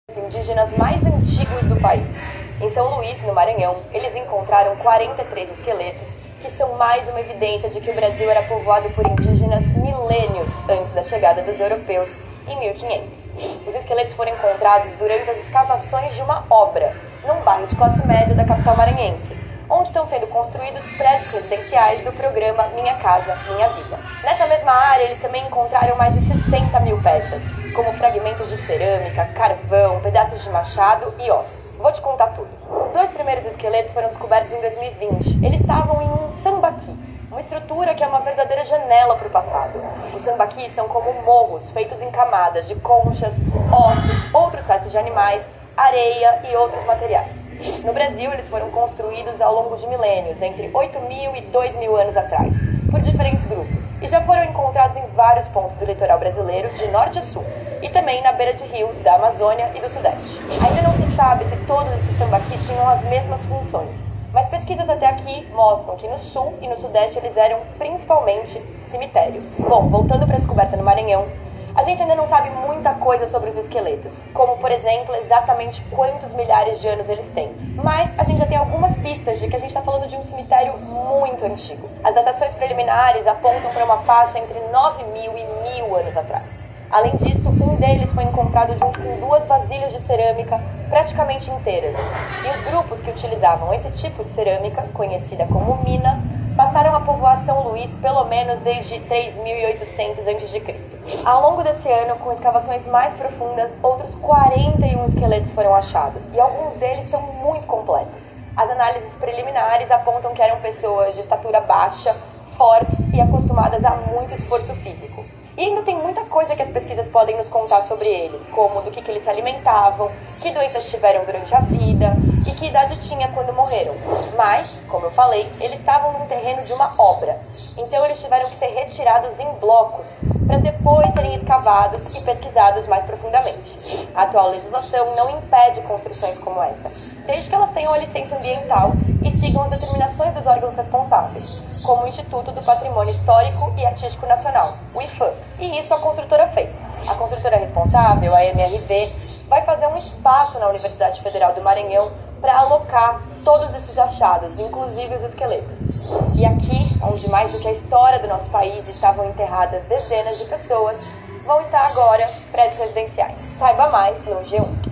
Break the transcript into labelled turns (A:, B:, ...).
A: Os indígenas mais antigos do país. Em São Luís, no Maranhão, eles encontraram 43 esqueletos, que são mais uma evidência de que o Brasil era povoado por indígenas milênios antes da chegada dos europeus em 1500. Os esqueletos foram encontrados durante as escavações de uma obra, num bairro de classe média da capital maranhense, onde estão sendo construídos prédios residenciais do programa Minha Casa, Minha Vida. Nessa mesma área, eles também encontraram mais de 60 mil peças, como fragmentos de cerâmica, carvão, pedaços de machado e ossos. Vou te contar tudo. Os dois primeiros esqueletos foram descobertos em 2020. Eles estavam em um sambaqui, uma estrutura que é uma verdadeira janela para o passado. Os sambaquis são como morros feitos em camadas de conchas, ossos, outros restos de animais, areia e outros materiais. No Brasil, eles foram construídos ao longo de milênios, entre 8.000 e 2.000 anos atrás, por diferentes grupos, e já foram encontrados em vários pontos do litoral brasileiro, de norte a sul, e também na beira de rios da Amazônia e do Sudeste. Ainda não se sabe se todos esses sambaquis tinham as mesmas funções, mas pesquisas até aqui mostram que no sul e no sudeste eles eram principalmente cemitérios. Bom, voltando para a descoberta no Maranhão, a gente ainda não sabe muita coisa sobre os esqueletos, como, por exemplo, exatamente quantos milhares de anos eles têm. Mas a gente já tem algumas pistas de que a gente está falando de um cemitério muito antigo. As datações preliminares apontam para uma faixa entre 9.000 e 1.000 anos atrás. Além disso, um deles foi encontrado junto com 2 vasilhas de cerâmica praticamente inteiras. E os grupos que utilizavam esse tipo de cerâmica, conhecida como mina, passaram a povoar São Luís pelo menos desde 3.800 a.C. Ao longo desse ano, com escavações mais profundas, outros 41 esqueletos foram achados, e alguns deles são muito completos. As análises preliminares apontam que eram pessoas de estatura baixa, fortes e acostumadas a muito esforço físico. E ainda tem muita coisa que as pesquisas podem nos contar sobre eles, como do que eles se alimentavam, que doenças tiveram durante a vida e que idade tinha quando morreram. Mas, como eu falei, eles estavam num terreno de uma obra, então eles tiveram que ser retirados em blocos, para depois serem escavados e pesquisados mais profundamente. A atual legislação não impede construções como essa, desde que elas tenham a licença ambiental e sigam as determinações dos órgãos responsáveis, como o Instituto do Patrimônio Histórico e Artístico Nacional, o IPHAN. E isso a construtora fez. A construtora responsável, a MRV, vai fazer um espaço na Universidade Federal do Maranhão para alocar todos esses achados, inclusive os esqueletos. E aqui, onde mais do que a história do nosso país estavam enterradas dezenas de pessoas, vão estar agora prédios residenciais. Saiba mais no G1.